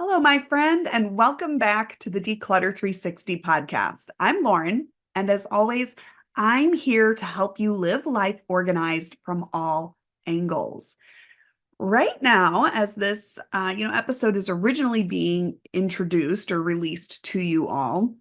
Hello, my friend, and welcome back to the Declutter 360 podcast. I'm Lauren, and as always, I'm here to help you live life organized from all angles. Right now, as this episode is originally being introduced or released to you all,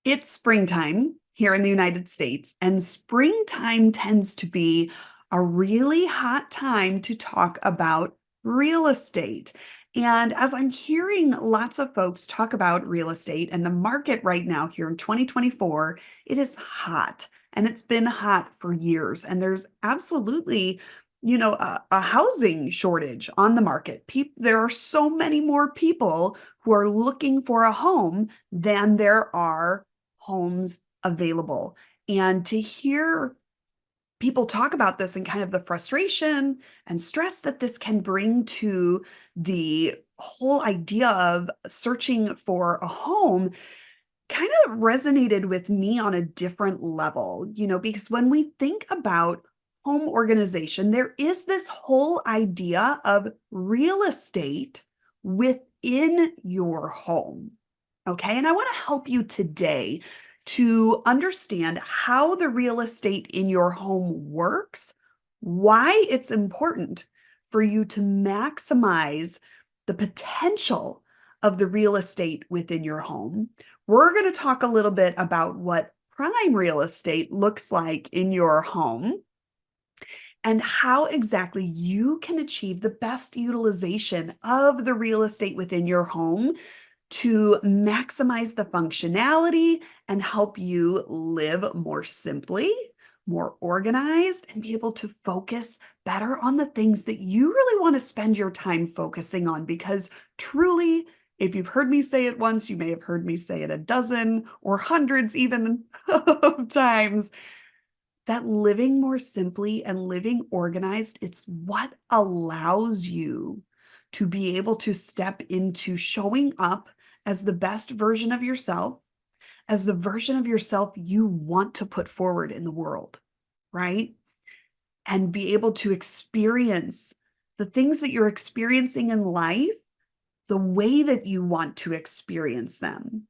it's springtime here in the United States, and springtime tends to be a really hot time to talk about real estate. And as I'm hearing lots of folks talk about real estate and the market right now here in 2024, it is hot and it's been hot for years. And there's absolutely, a housing shortage on the market. There are so many more people who are looking for a home than there are homes available. And to hear people talk about this and kind of the frustration and stress that this can bring to the whole idea of searching for a home kind of resonated with me on a different level, because when we think about home organization, there is this whole idea of real estate within your home. Okay. And I want to help you today to understand how the real estate in your home works, why it's important for you to maximize the potential of the real estate within your home. We're going to talk a little bit about what prime real estate looks like in your home and how exactly you can achieve the best utilization of the real estate within your home to maximize the functionality and help you live more simply, more organized, and be able to focus better on the things that you really want to spend your time focusing on. Because truly, if you've heard me say it once, you may have heard me say it a dozen or hundreds even of times, that living more simply and living organized, it's what allows you to be able to step into showing up as the best version of yourself, as the version of yourself you want to put forward in the world, right? And be able to experience the things that you're experiencing in life the way that you want to experience them.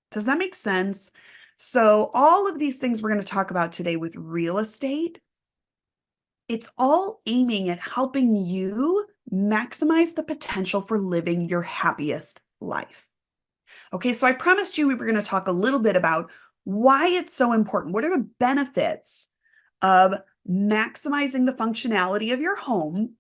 Does that make sense? So, all of these things we're going to talk about today with real estate, it's all aiming at helping you maximize the potential for living your happiest life. Okay, so I promised you we were going to talk a little bit about why it's so important. What are the benefits of maximizing the functionality of your home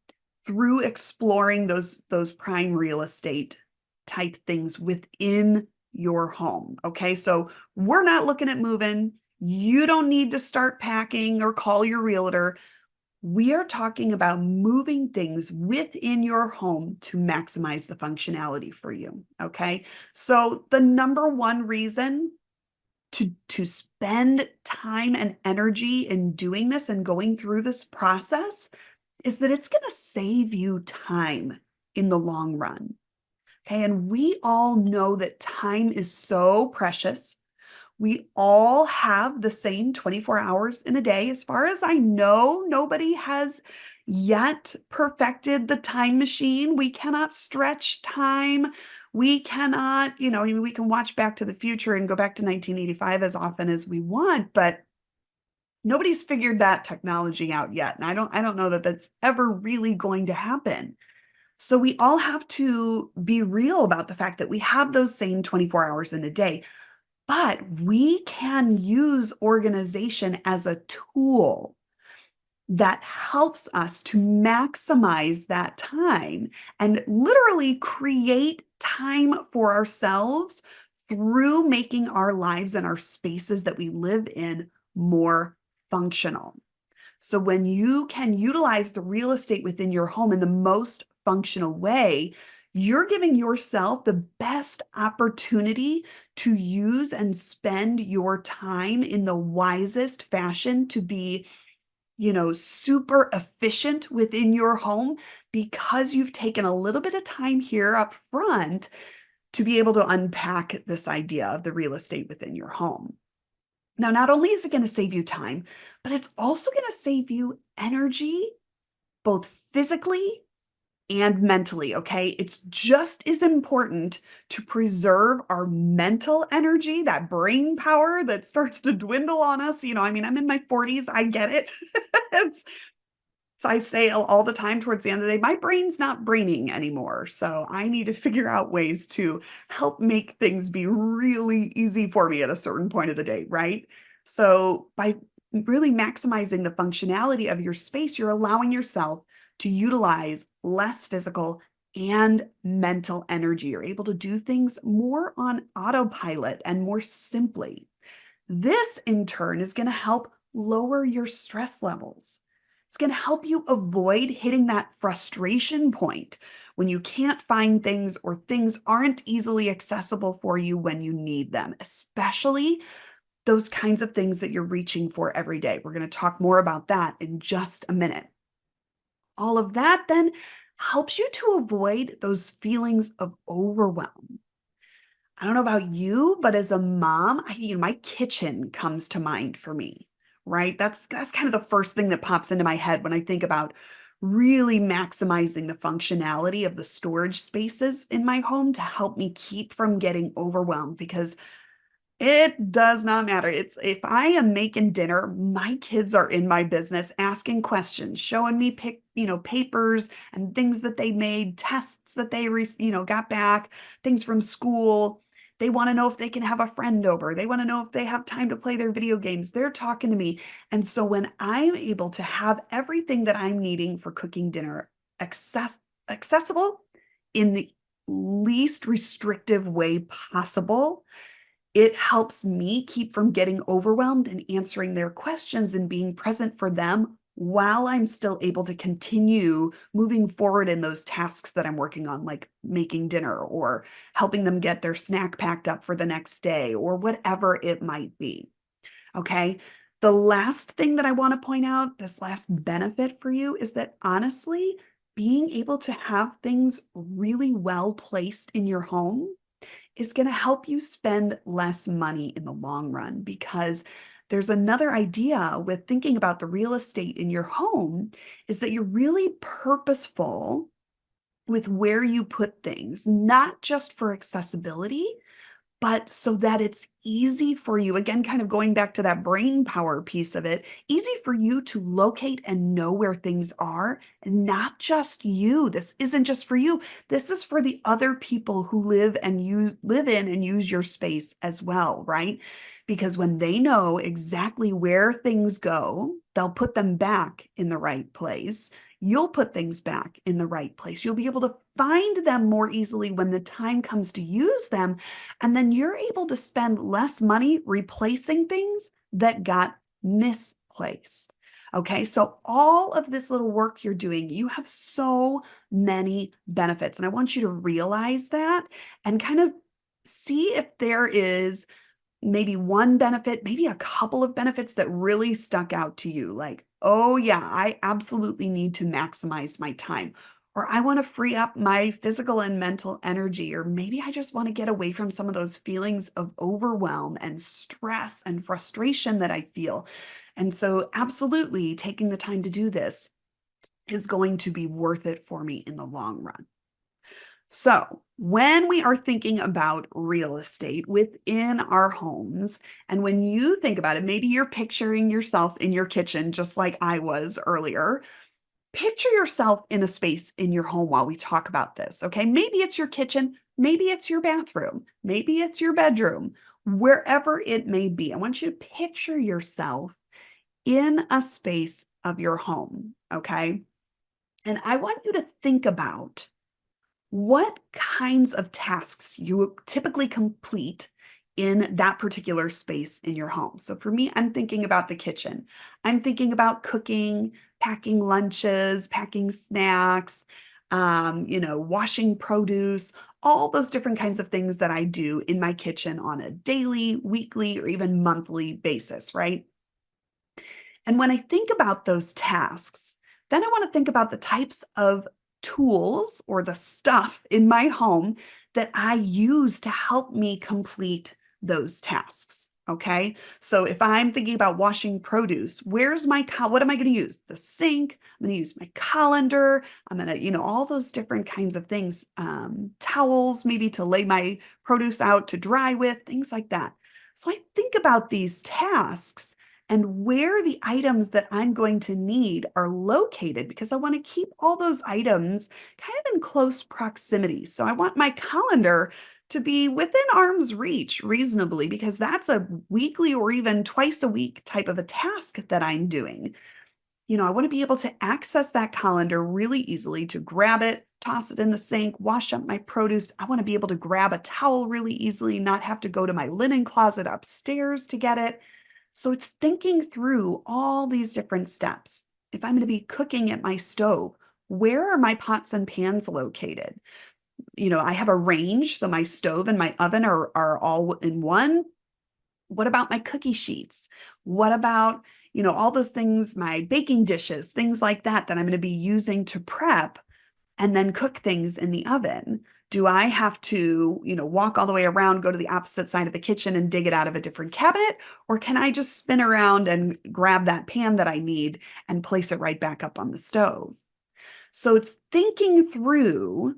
through exploring those prime real estate type things within your home? Okay, so we're not looking at moving. You don't need to start packing or call your realtor. We are talking about moving things within your home to maximize the functionality for you. Okay. So, the number one reason to spend time and energy in doing this and going through this process is that it's going to save you time in the long run. Okay. And we all know that time is so precious. We all have the same 24 hours in a day. As far as I know, nobody has yet perfected the time machine. We cannot stretch time. We cannot, I mean, we can watch Back to the Future and go back to 1985 as often as we want, but nobody's figured that technology out yet. And I don't know that that's ever really going to happen. So we all have to be real about the fact that we have those same 24 hours in a day. But we can use organization as a tool that helps us to maximize that time and literally create time for ourselves through making our lives and our spaces that we live in more functional. So when you can utilize the real estate within your home in the most functional way, you're giving yourself the best opportunity to use and spend your time in the wisest fashion to be, super efficient within your home because you've taken a little bit of time here up front to be able to unpack this idea of the real estate within your home. Now, not only is it going to save you time, but it's also going to save you energy, both physically and mentally, okay? It's just as important to preserve our mental energy, that brain power that starts to dwindle on us. I mean, I'm in my 40s, I get it. It's so I say all the time towards the end of the day, my brain's not braining anymore. So I need to figure out ways to help make things be really easy for me at a certain point of the day, right? So by really maximizing the functionality of your space, you're allowing yourself to utilize less physical and mental energy. You're able to do things more on autopilot and more simply. This in turn is going to help lower your stress levels. It's going to help you avoid hitting that frustration point when you can't find things or things aren't easily accessible for you when you need them, especially those kinds of things that you're reaching for every day. We're going to talk more about that in just a minute. All of that then helps you to avoid those feelings of overwhelm. I don't know about you, but as a mom, my kitchen comes to mind for me, right? That's kind of the first thing that pops into my head when I think about really maximizing the functionality of the storage spaces in my home to help me keep from getting overwhelmed because it does not matter. It's if I am making dinner, my kids are in my business asking questions, showing me papers and things that they made, tests that they got back, things from school. They want to know if they can have a friend over. They want to know if they have time to play their video games. They're talking to me. And so when I'm able to have everything that I'm needing for cooking dinner accessible in the least restrictive way possible, it helps me keep from getting overwhelmed and answering their questions and being present for them while I'm still able to continue moving forward in those tasks that I'm working on, like making dinner or helping them get their snack packed up for the next day or whatever it might be. Okay. The last thing that I want to point out, this last benefit for you is that honestly, being able to have things really well placed in your home is going to help you spend less money in the long run because there's another idea with thinking about the real estate in your home is that you're really purposeful with where you put things, not just for accessibility, but so that it's easy for you, again, kind of going back to that brain power piece of it, easy for you to locate and know where things are, and not just you. This isn't just for you. This is for the other people who live in and use your space as well, right? Because when they know exactly where things go, they'll put them back in the right place. You'll put things back in the right place. You'll be able to find them more easily when the time comes to use them. And then you're able to spend less money replacing things that got misplaced. Okay, so all of this little work you're doing, you have so many benefits. And I want you to realize that and kind of see if there is maybe one benefit, maybe a couple of benefits that really stuck out to you. Like, oh, yeah, I absolutely need to maximize my time. Or I want to free up my physical and mental energy. Or maybe I just want to get away from some of those feelings of overwhelm and stress and frustration that I feel. And so, absolutely, taking the time to do this is going to be worth it for me in the long run. So, when we are thinking about real estate within our homes, and when you think about it, maybe you're picturing yourself in your kitchen, just like I was earlier. Picture yourself in a space in your home while we talk about this. Okay. Maybe it's your kitchen, maybe it's your bathroom, maybe it's your bedroom, wherever it may be. I want you to picture yourself in a space of your home. Okay. And I want you to think about what kinds of tasks you typically complete in that particular space in your home. So for me, I'm thinking about the kitchen. I'm thinking about cooking, packing lunches, packing snacks, washing produce, all those different kinds of things that I do in my kitchen on a daily, weekly, or even monthly basis, right? And when I think about those tasks, then I want to think about the types of tools or the stuff in my home that I use to help me complete those tasks. Okay. So if I'm thinking about washing produce, what am I going to use? The sink. I'm going to use my colander. I'm going to, all those different kinds of things. Towels, maybe to lay my produce out to dry with, things like that. So I think about these tasks and where the items that I'm going to need are located because I want to keep all those items kind of in close proximity. So I want my colander to be within arm's reach reasonably because that's a weekly or even twice a week type of a task that I'm doing. I want to be able to access that calendar really easily to grab it, toss it in the sink, wash up my produce. I want to be able to grab a towel really easily, not have to go to my linen closet upstairs to get it. So it's thinking through all these different steps. If I'm going to be cooking at my stove, where are my pots and pans located? I have a range, so my stove and my oven are all in one. What about my cookie sheets? What about, all those things, my baking dishes, things like that I'm going to be using to prep and then cook things in the oven? Do I have to, walk all the way around, go to the opposite side of the kitchen and dig it out of a different cabinet? Or can I just spin around and grab that pan that I need and place it right back up on the stove? So it's thinking through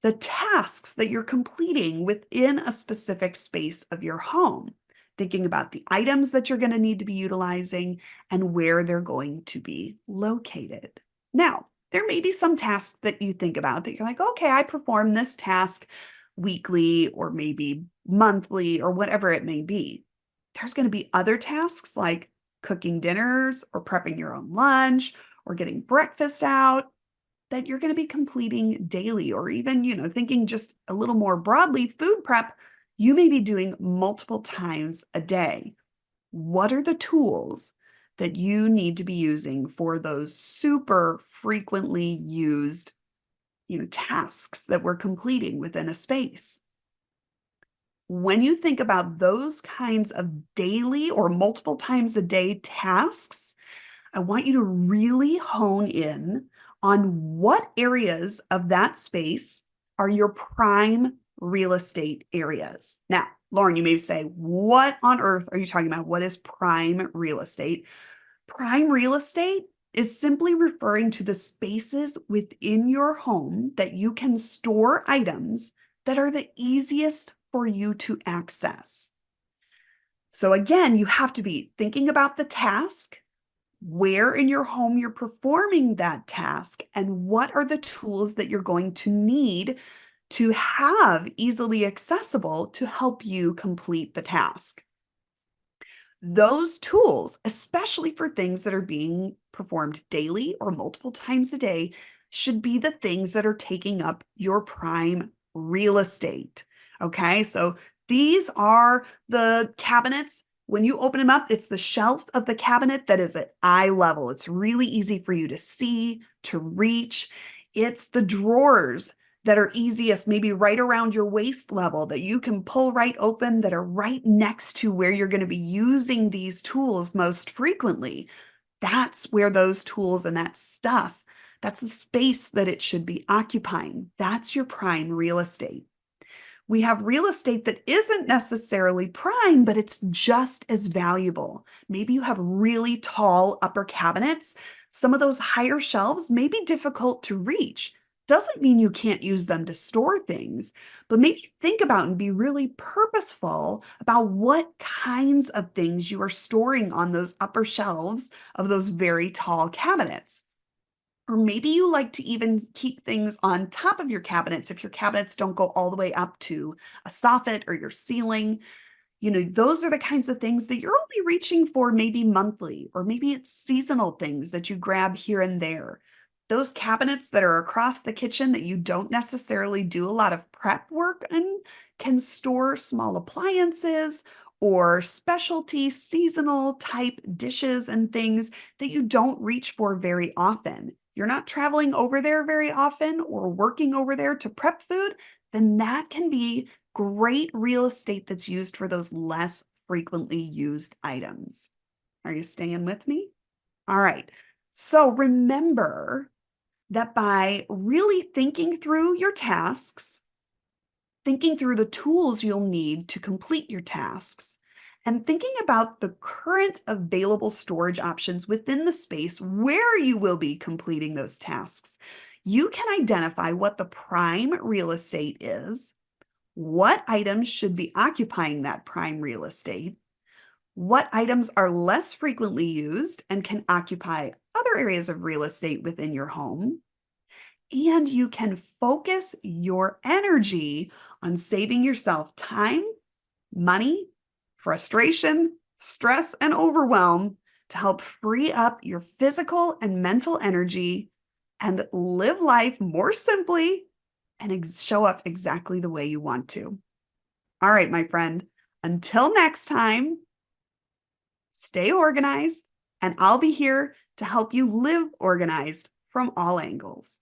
the tasks that you're completing within a specific space of your home, thinking about the items that you're going to need to be utilizing and where they're going to be located. Now, there may be some tasks that you think about that you're like, okay, I perform this task weekly or maybe monthly or whatever it may be. There's going to be other tasks like cooking dinners or prepping your own lunch or getting breakfast out that you're going to be completing daily, or even, thinking just a little more broadly, food prep, you may be doing multiple times a day. What are the tools that you need to be using for those super frequently used, tasks that we're completing within a space? When you think about those kinds of daily or multiple times a day tasks, I want you to really hone in on what areas of that space are your prime real estate areas. Now, Lauren, you may say, what on earth are you talking about? What is prime real estate? Prime real estate is simply referring to the spaces within your home that you can store items that are the easiest for you to access. So again, you have to be thinking about the task, where in your home you're performing that task, and what are the tools that you're going to need to have easily accessible to help you complete the task. Those tools, especially for things that are being performed daily or multiple times a day, should be the things that are taking up your prime real estate. Okay, so these are the cabinets. When you open them up, it's the shelf of the cabinet that is at eye level. It's really easy for you to see, to reach. It's the drawers that are easiest, maybe right around your waist level, that you can pull right open, that are right next to where you're going to be using these tools most frequently. That's where those tools and that stuff, that's the space that it should be occupying. That's your prime real estate. We have real estate that isn't necessarily prime, but it's just as valuable. Maybe you have really tall upper cabinets. Some of those higher shelves may be difficult to reach. Doesn't mean you can't use them to store things, but maybe think about and be really purposeful about what kinds of things you are storing on those upper shelves of those very tall cabinets. Or maybe you like to even keep things on top of your cabinets if your cabinets don't go all the way up to a soffit or your ceiling. Those are the kinds of things that you're only reaching for maybe monthly, or maybe it's seasonal things that you grab here and there. Those cabinets that are across the kitchen that you don't necessarily do a lot of prep work in can store small appliances or specialty seasonal type dishes and things that you don't reach for very often. You're not traveling over there very often or working over there to prep food, then that can be great real estate that's used for those less frequently used items. Are you staying with me? All right. So remember that by really thinking through your tasks, thinking through the tools you'll need to complete your tasks, and thinking about the current available storage options within the space where you will be completing those tasks, you can identify what the prime real estate is, what items should be occupying that prime real estate, what items are less frequently used and can occupy other areas of real estate within your home. And you can focus your energy on saving yourself time, money, frustration, stress, and overwhelm to help free up your physical and mental energy and live life more simply and show up exactly the way you want to. All right, my friend, until next time, stay organized, and I'll be here to help you live organized from all angles.